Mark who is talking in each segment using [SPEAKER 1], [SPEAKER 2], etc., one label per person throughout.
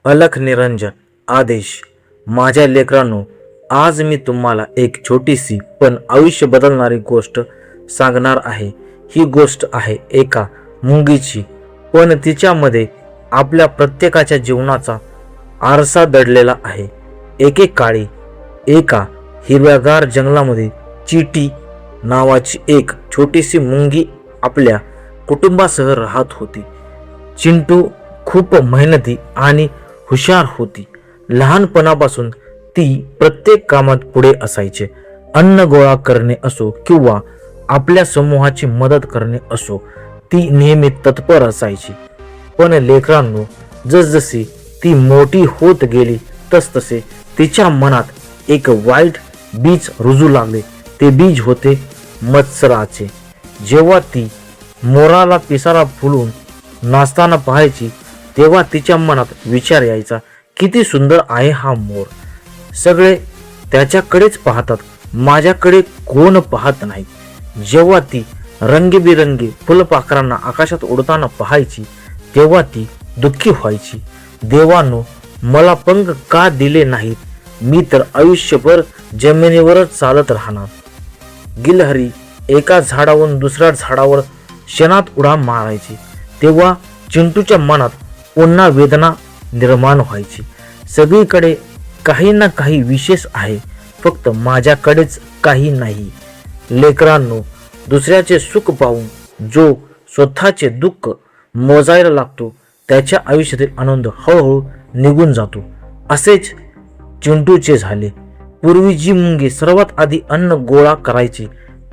[SPEAKER 1] अलख निरंजन आदेश. माझ्या लेकरांनो, आज मी तुम्हाला एक छोटीशी पण आयुष्य बदलणारी गोष्ट सांगणार आहे. ही गोष्ट आहे एका मुंगीची, पण तिच्यामध्ये आपल्या प्रत्येकाच्या जीवनाचा आरसा दडलेला आहे. एकेकाळी एका हिरव्यागार जंगलामध्ये चीटी नावाची एक छोटीशी मुंगी आपल्या कुटुंबासह राहत होती. चिंटू खूप मेहनती आणि हुशार होती. लहानपणापासून ती प्रत्येक कामात पुढे असायचे. अन्न गोळा करणे असो किंवा आपल्या समूहाची मदत करणे असो, ती नेहमी तत्पर असायची. पण लेकरांनो, जसजशी ती मोठी होत गेली तसतसे तिच्या मनात एक वाईट बीज रुजू लागले. ते बीज होते मत्सराचे. जेव्हा ती मोराला पिसारा फुलून नाचताना पाहायची तेव्हा तिच्या मनात विचार यायचा, किती सुंदर आहे हा मोर. सगळे त्याच्याकडेच पाहतात, माझ्याकडे कोण पाहत नाही. जेव्हा ती रंगीबिरंगी फुलपाखरांना आकाशात उडताना पाहायची तेव्हा ती दुःखी व्हायची. देवानो, मला पंख का दिले नाहीत? मी तर आयुष्यभर जमिनीवरच चालत राहणार. गिलहरी एका झाडावरून दुसऱ्या झाडावर क्षणात उड्या मारायची तेव्हा चिंटूच्या मनात पुन्हा वेदना निर्माण व्हायची. सगळीकडे काही ना काही विशेष आहे, फक्त माझ्याकडेच काही नाही. लेकरांनो, दुसऱ्याचे सुख पाहून जो स्वतःचे दुःख मोजायला लागतो त्याच्या आयुष्यातील आनंद हळूहळू निघून जातो. असेच चिंटूचे झाले. पूर्वी जी मुंगी सर्वात आधी अन्न गोळा करायची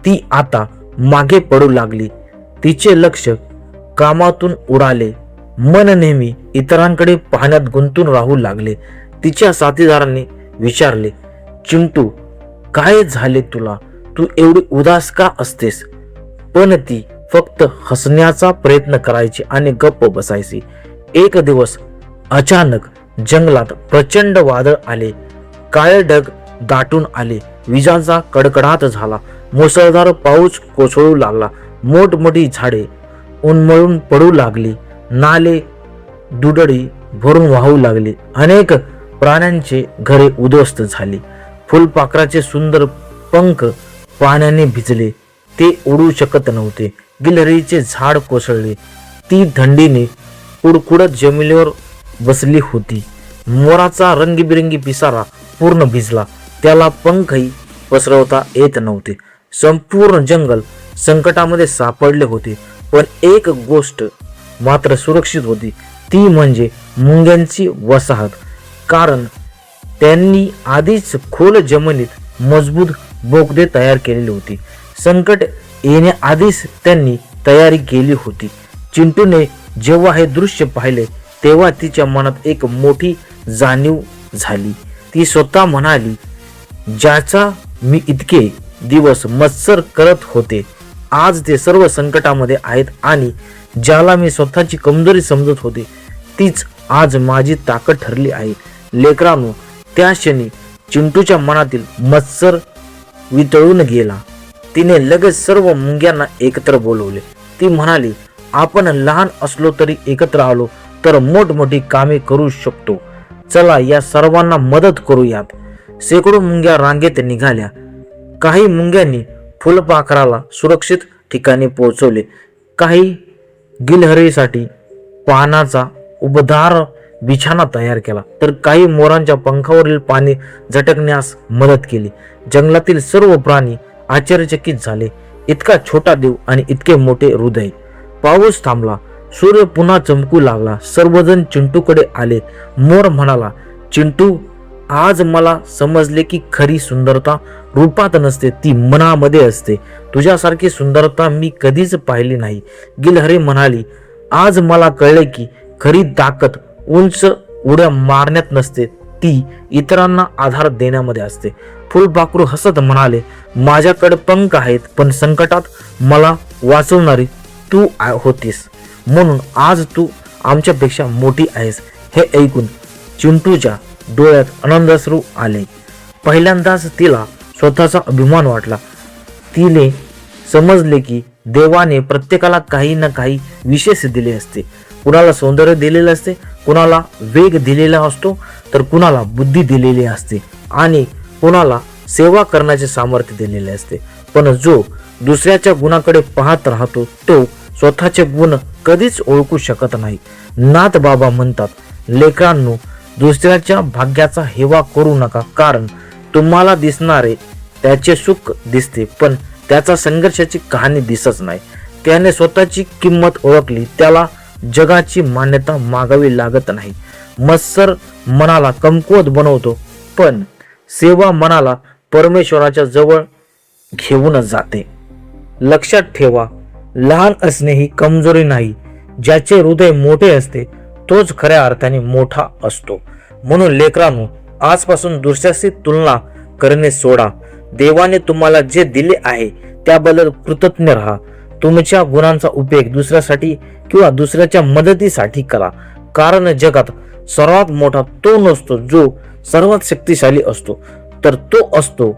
[SPEAKER 1] ती आता मागे पडू लागली. तिचे लक्ष कामातून उडाले. मन नेहमी इतरांकडे पाहण्यात गुंतून राहू लागले. तिच्या साथीदारांनी विचारले, चिंटू, काय झाले तुला? तू एवढी उदास का असतेस? पण ती फक्त हसण्याचा प्रयत्न करायची आणि गप्प बसायची. एक दिवस अचानक जंगलात प्रचंड वादळ आले. काळे ढग दाटून आले. विजांचा कडकडाट झाला. मुसळधार पाऊस कोसळू लागला. मोठमोठी झाडे उन्मळून पडू लागली. नाले दुडडी भरून वाहू लागले. अनेक प्राण्यांचे घरे उद्ध्वस्त झाली. फुलपाखराचे सुंदर पंख पाण्याने भिजले. ते उडू शकत नव्हते. गिलहरीचे झाड कोसळले. ती थंडीने कुडकुडत जमिनीवर बसली होती. मोराचा रंगीबिरंगी पिसारा पूर्ण भिजला. त्याला पंखही पसरवता येत नव्हते. संपूर्ण जंगल संकटामध्ये सापडले होते. पण एक गोष्ट मात्र सुरक्षित होती, ती म्हणजे मुंग्यांची वसाहत. कारण त्यांनी आधीच खोल जमिनीत मजबूत बोगदे तयार केलेली होती. संकट येण्याआधीच त्यांनी तयारी केली होती. चिंटूने जेव्हा हे दृश्य पाहिले तेव्हा तिच्या मनात एक मोठी जाणीव झाली. ती स्वतः म्हणाली, ज्याचा मी इतके दिवस मत्सर करत होते, आज ते सर्व संकटामध्ये आहेत आणि ज्याला मी स्वतःची कमजोरी समजत होते तीच आज माझी ताकद ठरली आहे. लेकरांनो, त्या क्षणी चिंटूच्या मनातील मत्सर वितळून गेला. तिने लगेच सर्व मुंग्यांना एकत्र बोलवले. ती म्हणाली, आपण लहान असलो तरी एकत्र आलो तर मोठमोठी कामे करू शकतो. चला, या सर्वांना मदत करूयात. शेकडो मुंग्या रांगेत निघाल्या. काही मुंग्यांनी फुलपाखराला सुरक्षित ठिकाणी पोहोचवले. काही गिलहरीसाठी पानाचा उबदार बिछाना तयार केला, तर काही मोरांच्या पंखावरील पाणी झटकण्यास मदत केली. जंगलातील सर्व प्राणी आश्चर्यचकित झाले. इतका छोटा देव आणि इतके मोठे हृदय. पाऊस थांबला. सूर्य पुन्हा चमकू लागला. सर्वजण चिंटूकडे आले. मोर म्हणाला, चिंटू, आज मला समजले की खरी सुंदरता रूपात नसते, ती मनामध्ये असते. तुझ्यासारखी सुंदरता मी कधीच पाहिली नाही. गिलहरी म्हणाली, आज मला कळले की खरी ताकद उंच उड्या मारण्यात नसते, ती इतरांना आधार देण्यामध्ये असते. फुलपाखरू हसत म्हणाले, माझ्याकडे पंख आहेत, पण संकटात मला वाचवणारी तू होतीस, म्हणून आज तू आमच्यापेक्षा मोठी आहेस. हे ऐकून चिंटूच्या डोळ्यात आनंदाश्रू आले. पहिल्यांदाच तिला स्वतःचा अभिमान वाटला. तिने समजले की देवाने प्रत्येकाला काही ना काही विशेष दिले असते. कुणाला सौंदर्य दिलेलं असते, कुणाला वेग दिलेला असतो, तर कुणाला बुद्धी दिलेली असते आणि कुणाला सेवा करण्याचे सामर्थ्य दिलेले असते. पण जो दुसऱ्याच्या गुणाकडे पाहत राहतो तो स्वतःचे गुण कधीच ओळखू शकत नाही. नाथ बाबा म्हणतात, लेकरांनो, दुसऱ्याच्या भाग्याचा हेवा करू नका, कारण तुम्हाला दिसणारे त्याचे सुख दिसते पण त्याचा संघर्षाची कहाणी दिसत नाही. त्याने स्वतःची किंमत ओळखली, त्याला जगाची मान्यता मागावी लागत नाही. मत्सर मनाला कमकुवत बनवतो पण सेवा मनाला परमेश्वराच्या जवळ घेऊन जाते. लक्षात ठेवा, लहान असणे ही कमजोरी नाही. ज्याचे हृदय मोठे असते तोच खऱ्या अर्थाने मोठा असतो. म्हणून लेकरांनो, आजपासून दुसऱ्याशी तुलना करणे सोडा. देवाने तुम्हाला जे दिले आहे त्याबद्दल कृतज्ञ राहा. तुमच्या गुणांचा उपयोग दुसऱ्यासाठी किंवा दुसऱ्याच्या मदतीसाठी करा, कारण जगात सर्वात मोठा तो नसतो जो सर्वात शक्तिशाली असतो, तर तो असतो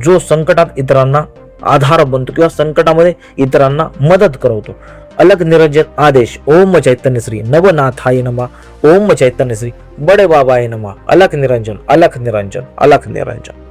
[SPEAKER 1] जो संकटात इतरांना आधार बनतो किंवा संकटामध्ये इतरांना मदत करवतो. अलग निरंजन आदेश. ओम चैतन्य श्री नवनाथाय नमः. ओम चैतन्य श्री बड़े बाबाय नमः. अलग निरंजन, अलग निरंजन, अलग निरंजन.